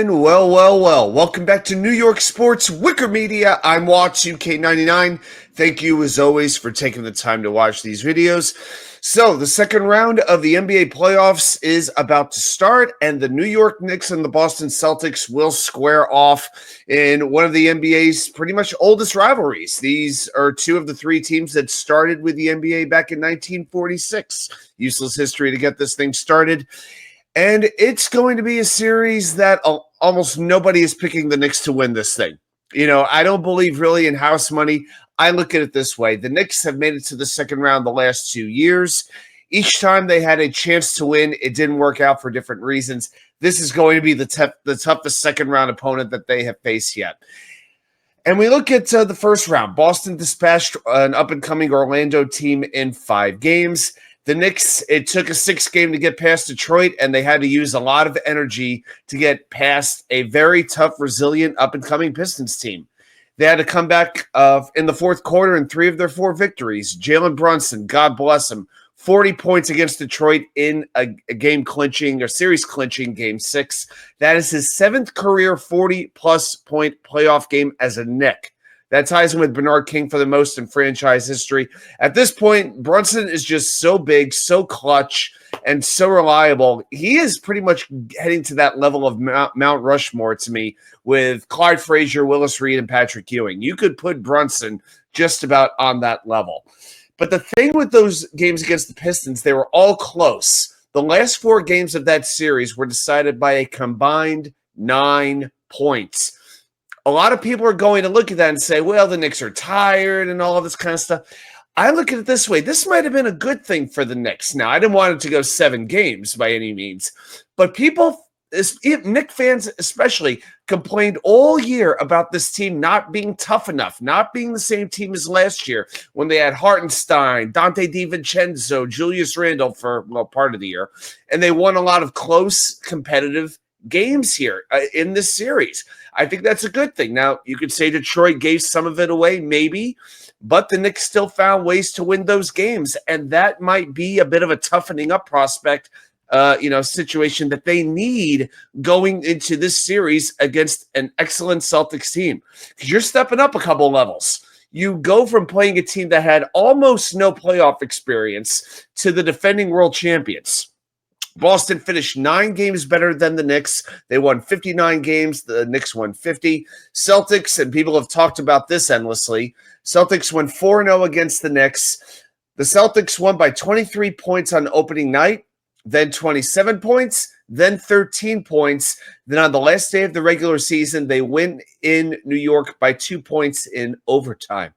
And well. Welcome back to New York Sports WickerMedia. I'm Watts2K99. Thank you, as always, for taking the time to watch these videos. So, the second round of the NBA playoffs is about to start, and the New York Knicks and the Boston Celtics will square off in one of the NBA's pretty much oldest rivalries. These are two of the three teams that started with the NBA back in 1946. Useless history to get this thing started. And it's going to be a series that almost nobody is picking the Knicks to win this thing. You know, I don't believe really in house money. I look at it this way. The Knicks have made it to the second round the last 2 years. Each time they had a chance to win, it didn't work out for different reasons. This is going to be the toughest second round opponent that they have faced yet. And we look at the first round. Boston dispatched an up-and-coming Orlando team in 5 games. The Knicks, it took a 6 game to get past Detroit, and they had to use a lot of energy to get past a very tough, resilient, up-and-coming Pistons team. They had to come back in the fourth quarter in 3 of their 4 victories. Jalenbrunson, God bless him, 40 points against Detroit in a series-clinching Game 6. That is his 7th career 40-plus point playoff game as a Knick. That ties him with Bernard King for the most in franchise history. At this point, Brunson is just so big, so clutch, and so reliable. He is pretty much heading to that level of Mount Rushmore to me with Clyde Frazier, Willis Reed, and Patrick Ewing. You could put Brunson just about on that level. But the thing with those games against the Pistons, they were all close. The last 4 games of that series were decided by a combined 9 points. A lot of people are going to look at that and say, well, the Knicks are tired and all of this kind of stuff. I look at it this way. This might have been a good thing for the Knicks. Now, I didn't want it to go 7 games by any means, but people, Knicks fans especially, complained all year about this team not being tough enough, not being the same team as last year when they had Hartenstein, Dante DiVincenzo, Julius Randle for part of the year, and they won a lot of close, competitive games here in this series. I think that's a good thing. Now, you could say Detroit gave some of it away, maybe, but the Knicks still found ways to win those games, and that might be a bit of a toughening up prospect, situation that they need going into this series against an excellent Celtics team, because you're stepping up a couple levels. You go from playing a team that had almost no playoff experience to the defending world champions. Boston finished 9 games better than the Knicks. They won 59 games. The Knicks won 50. Celtics, and people have talked about this endlessly, Celtics won 4-0 against the Knicks. The Celtics won by 23 points on opening night, then 27 points, then 13 points. Then on the last day of the regular season, they win in New York by 2 points in overtime.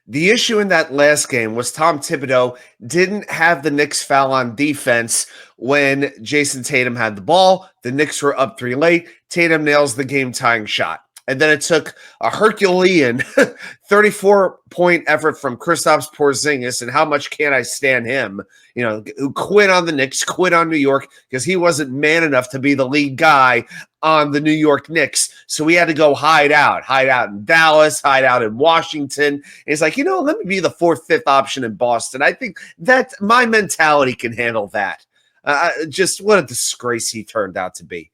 The issue in that last game was Tom Thibodeau didn't have the Knicks foul on defense when Jason Tatum had the ball. The Knicks were up 3 late. Tatum nails the game-tying shot. And then it took a Herculean 34-point effort from Kristapsporzingis, and how much can I stand him, who quit on the Knicks, quit on New York, because he wasn't man enough to be the lead guy on the New York Knicks. So we had to go hide out in Dallas, hide out in Washington. And he's like, let me be the 4th, 5th option in Boston. I think that my mentality can handle that. Just what a disgrace he turned out to be.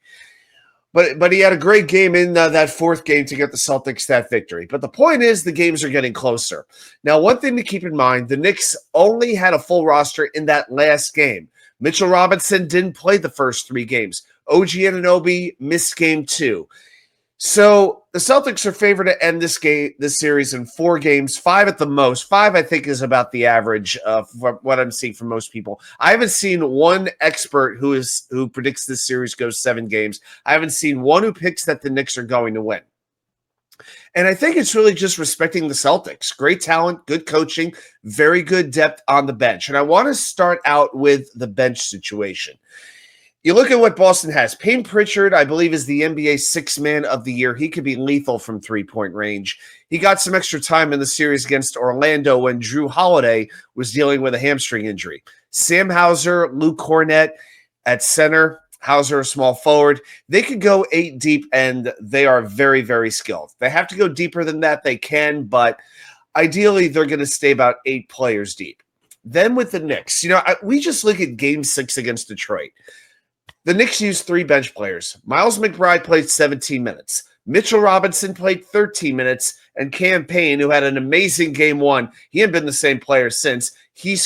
But he had a great game in that 4th game to get the Celtics that victory. But the point is, the games are getting closer. Now, one thing to keep in mind, the Knicks only had a full roster in that last game. Mitchell Robinson didn't play the first 3 games. Oganunoby missed game 2. So the Celtics are favored to end this series in 4 games, 5 at the most. 5, I think, is about the average of what I'm seeing from most people. I haven't seen one expert who predicts this series goes 7 games. I haven't seen one who picks that the Knicks are going to win. And I think it's really just respecting the Celtics. Great talent, good coaching, very good depth on the bench. And I want to start out with the bench situation. You look at what Boston has. Payton-Pritchard, I believe, is the NBA 6th man of the year. He could be lethal from 3-point range. He got some extra time in the series against Orlando when Drew Holiday was dealing with a hamstring injury. Sam Hauser, Luke Cornett at center. Hauser, a small forward. They could go 8 deep, and they are very, very skilled. They have to go deeper than that. They can, but ideally they're going to stay about 8 players deep. Then with the Knicks, we just look at Game 6 against Detroit. The Knicks used 3 bench players. McBride played 17 minutes. Mitchell Robinson played 13 minutes, and Cam Payne, who had an amazing game 1, he hadn't been the same player since. He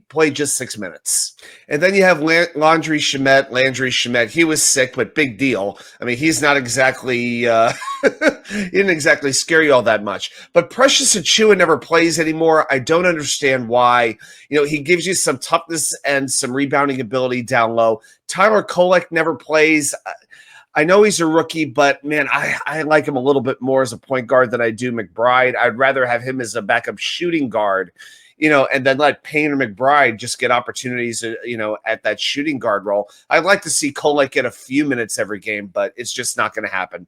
played just 6 minutes. And then you have Landry Shamet. He was sick, but big deal. I mean, he's not exactly he didn't exactly scare you all that much. But Precious Achiuwa never plays anymore. I don't understand why. He gives you some toughness and some rebounding ability down low. Tyler Kolek never plays. I know he's a rookie, but, man, I like him a little bit more as a point guard than I do McBride. I'd rather have him as a backup shooting guard, and then let Payne or McBride just get opportunities, at that shooting guard role. I'd like to see Kolek get a few minutes every game, but it's just not going to happen.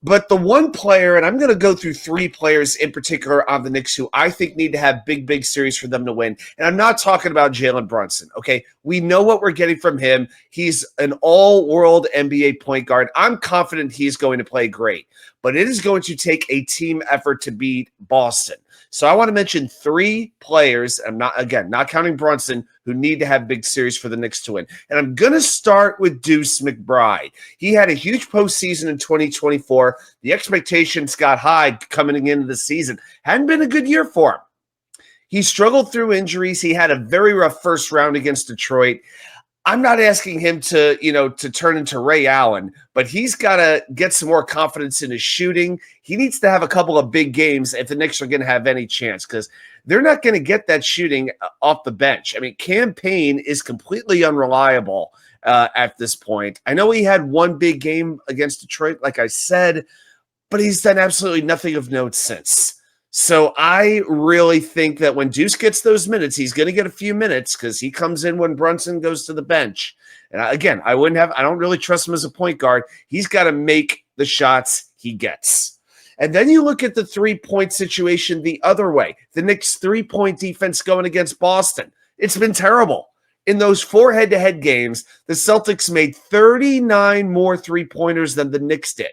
But the one player, and I'm going to go through 3 players in particular on the Knicks who I think need to have big, big series for them to win. And I'm not talking about Jalenbrunson, okay? We know what we're getting from him. He's an all-world NBA point guard. I'm confident he's going to play great. But it is going to take a team effort to beat Boston. So I want to mention 3 players, I'm not counting Brunson, who need to have big series for the Knicks to win. And I'm going to start with Deuce McBride. He had a huge postseason in 2024. The expectations got high coming into the season. Hadn't been a good year for him. He struggled through injuries. He had a very rough first round against Detroit. I'm not asking him to turn into Ray Allen, but he's got to get some more confidence in his shooting. He needs to have a couple of big games if the Knicks are going to have any chance, because they're not going to get that shooting off the bench. I mean, Cam Payne is completely unreliable at this point. I know he had one big game against Detroit, like I said, but he's done absolutely nothing of note since. So I really think that when Deuce gets those minutes, he's going to get a few minutes because he comes in when Brunson goes to the bench. And I don't really trust him as a point guard. He's got to make the shots he gets. And then you look at the 3-point situation the other way. The Knicks' 3-point defense going against Boston. It's been terrible. In those 4 head-to-head games, the Celtics made 39 more 3-pointers than the Knicks did.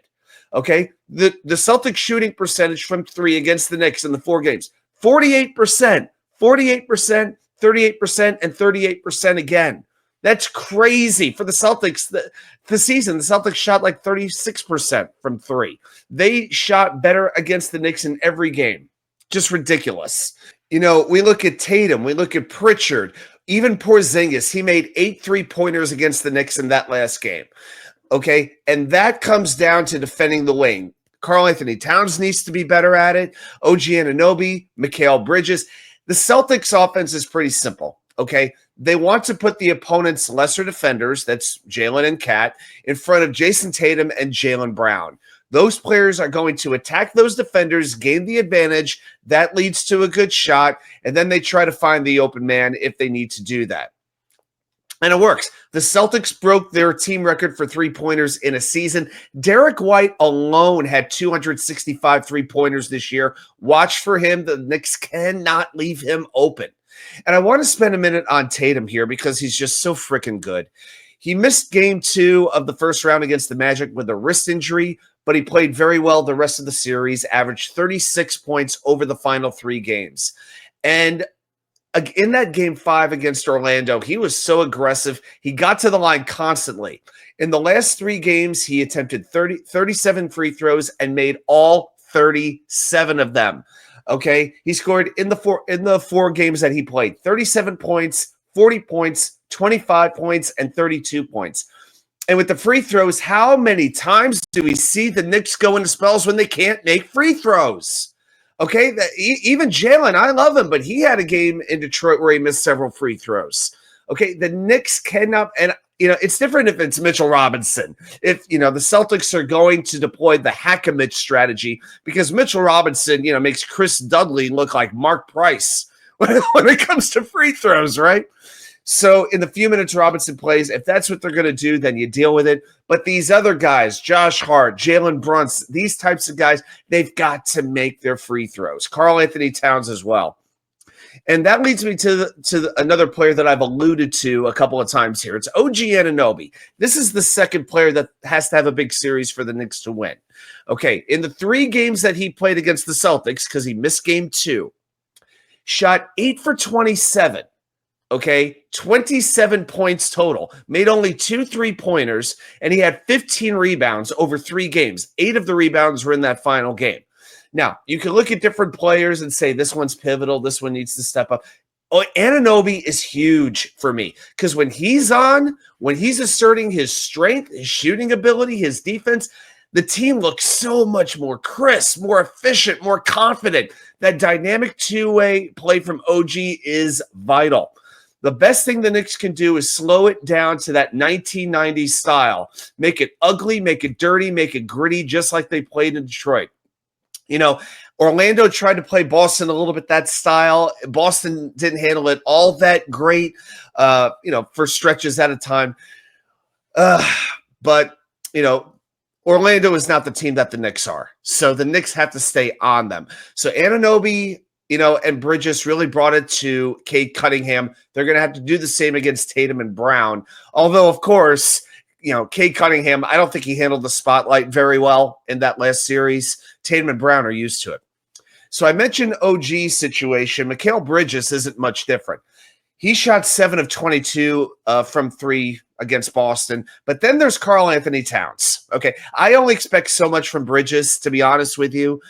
Okay, the Celtics shooting percentage from 3 against the Knicks in the 4 games, 48%, 38%, 38%, and 38% again. That's crazy for the Celtics. The season, the Celtics shot like 36% from 3. They shot better against the Knicks in every game. Just ridiculous. We look at Tatum, we look at Pritchard, even Porzingis. He made 8 3-pointers against the Knicks in that last game. Okay, and that comes down to defending the wing. Karlanthonytowns needs to be better at it. Oganunoby, mikalbridges. The Celtics offense is pretty simple, okay? They want to put the opponent's lesser defenders, that's Jalen and Cat, in front of Jaysontatum and Jaylenbrown. Those players are going to attack those defenders, gain the advantage. That leads to a good shot, and then they try to find the open man if they need to do that. And it works. The Celtics broke their team record for 3-pointers in a season. Derrick White alone had 265 3-pointers this year. Watch for him. The Knicks cannot leave him open. And I want to spend a minute on Tatum here because he's just so freaking good. He missed game 2 of the first round against the Magic with a wrist injury, but he played very well the rest of the series, averaged 36 points over the final 3 games. And in that game 5 against Orlando, he was so aggressive. He got to the line constantly. In the last 3 games, he attempted 37 free throws and made all 37 of them. Okay, he scored in the 4 games that he played 37 points, 40 points, 25 points, and 32 points. And with the free throws, how many times do we see the Knicks go into spells when they can't make free throws? Okay, even Jalen, I love him, but he had a game in Detroit where he missed several free throws. Okay, the Knicks cannot, and it's different if it's Mitchell Robinson. If the Celtics are going to deploy the hack-a-Mitch strategy, because Mitchell Robinson, makes Chris Dudley look like Mark Price when it comes to free throws, right? So in the few minutes Robinson plays, if that's what they're going to do, then you deal with it. But these other guys, Josh Hart, Jalenbrunson, these types of guys, they've got to make their free throws. Karlanthonytowns as well. And that leads me to another player that I've alluded to a couple of times here. It's Oganunoby. This is the second player that has to have a big series for the Knicks to win. Okay, in the 3 games that he played against the Celtics, because he missed game 2, shot 8 for 27. Okay, 27 points total, made only 2 3-pointers, and he had 15 rebounds over 3 games. 8 of the rebounds were in that final game. Now, you can look at different players and say this one's pivotal, this one needs to step up. Oh, Anunoby is huge for me because when he's on, when he's asserting his strength, his shooting ability, his defense, the team looks so much more crisp, more efficient, more confident. That dynamic two-way play from OG is vital. The best thing the Knicks can do is slow it down to that 1990s style. Make it ugly, make it dirty, make it gritty, just like they played in Detroit. You know, Orlando tried to play Boston a little bit that style. Boston didn't handle it all that great, for stretches at a time. But, Orlando is not the team that the Knicks are. So the Knicks have to stay on them. So Anunoby, and Bridges really brought it to Cade Cunningham. They're going to have to do the same against Tatum and Brown. Although, of course, Cade Cunningham, I don't think he handled the spotlight very well in that last series. Tatum and Brown are used to it. So I mentioned OG's situation. Mikalbridges isn't much different. He shot 7 of 22 from 3 against Boston. But then there's karlanthonytowns. Okay, I only expect so much from Bridges, to be honest with you.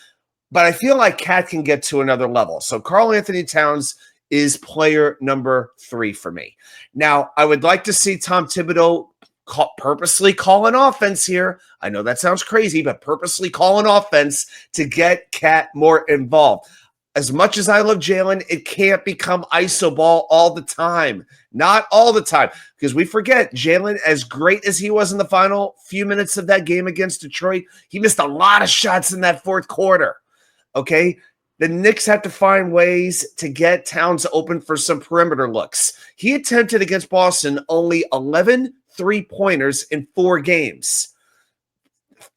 But I feel like Cat can get to another level. So karlanthonytowns is player number 3 for me. Now, I would like to see Tom Thibodeau purposely call an offense here. I know that sounds crazy, but purposely call an offense to get Cat more involved. As much as I love Jalen, it can't become iso ball all the time. Not all the time. Because we forget, Jalen, as great as he was in the final few minutes of that game against Detroit, he missed a lot of shots in that fourth quarter. Okay? The Knicks have to find ways to get Towns open for some perimeter looks. He attempted against Boston only 11 3-pointers in 4 games.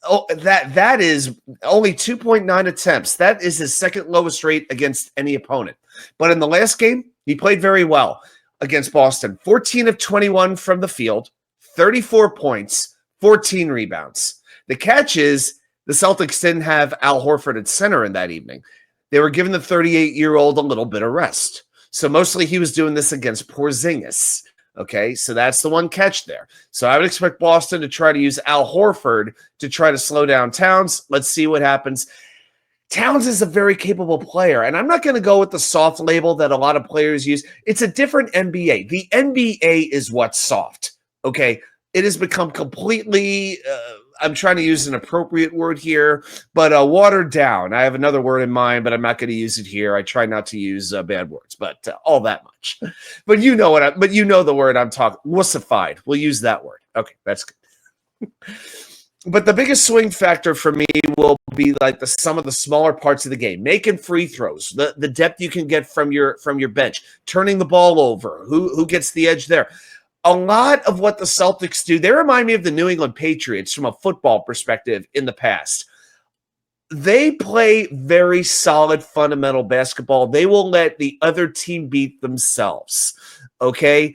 Oh, that is only 2.9 attempts. That is his second lowest rate against any opponent. But in the last game, he played very well against Boston. 14 of 21 from the field, 34 points, 14 rebounds. The catch is the Celtics didn't have Al Horford at center in that evening. They were giving the 38-year-old a little bit of rest. So mostly he was doing this against Porzingis. Okay, so that's the one catch there. So I would expect Boston to try to use Al Horford to try to slow down Towns. Let's see what happens. Towns is a very capable player, and I'm not going to go with the soft label that a lot of players use. It's a different NBA. The NBA is what's soft, okay? It has become completely, I'm trying to use an appropriate word here, but watered down. I have another word in mind, but I'm not going to use it here. I try not to use bad words, but all that much. But you know the word I'm talking, wussified. We'll use that word. Okay, that's good. But the biggest swing factor for me will be like the sum of the smaller parts of the game, making free throws, the depth you can get from your bench, turning the ball over, who gets the edge there. A lot of what the Celtics do, they remind me of the New England Patriots from a football perspective in the past. They play very solid fundamental basketball. They will let the other team beat themselves, okay?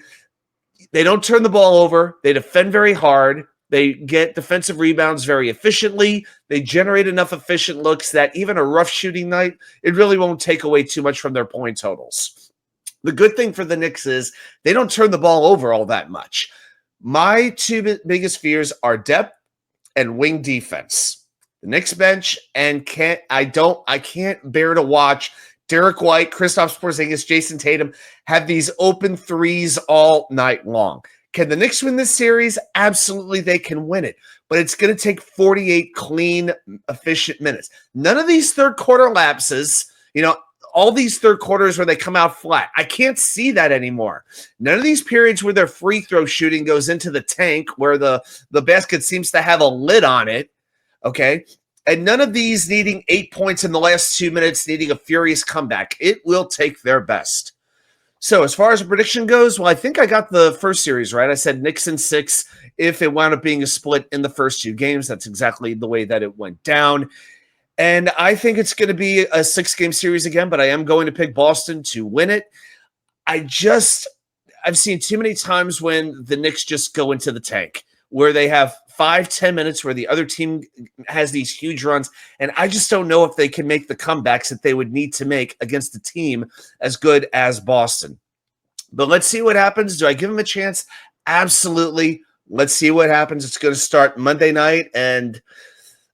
They don't turn the ball over. They defend very hard. They get defensive rebounds very efficiently. They generate enough efficient looks that even a rough shooting night, it really won't take away too much from their point totals. The good thing for the Knicks is they don't turn the ball over all that much. My 2 biggest fears are depth and wing defense. The Knicks bench and I can't bear to watch Derrick White, Kristapsporzingis, Jaysontatum have these open threes all night long. Can the Knicks win this series? Absolutely, they can win it. But it's going to take 48 clean, efficient minutes. None of these third quarter lapses, all these third quarters where they come out flat. I can't see that anymore. None of these periods where their free throw shooting goes into the tank, where the basket seems to have a lid on it, okay? And none of these needing 8 points in the last 2 minutes, needing a furious comeback. It will take their best. So as far as a prediction goes, well, I think I got the first series right. I said Knicks in 6 if it wound up being a split in the first 2 games. That's exactly the way that it went down. And I think it's going to be a 6-game series again, but I am going to pick Boston to win it. I've seen too many times when the Knicks just go into the tank, where they have 5-10 minutes where the other team has these huge runs, and I just don't know if they can make the comebacks that they would need to make against a team as good as Boston. But let's see what happens. Do I give them a chance? Absolutely. Let's see what happens. It's going to start Monday night, and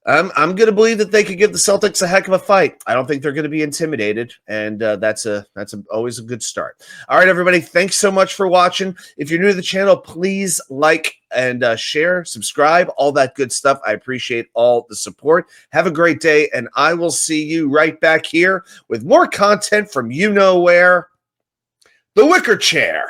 I'm going to believe that they could give the Celtics a heck of a fight. I don't think they're going to be intimidated, and that's always a good start. All right, everybody, thanks so much for watching. If you're new to the channel, please like and share, subscribe, all that good stuff. I appreciate all the support. Have a great day, and I will see you right back here with more content from you know where, the Wicker Chair.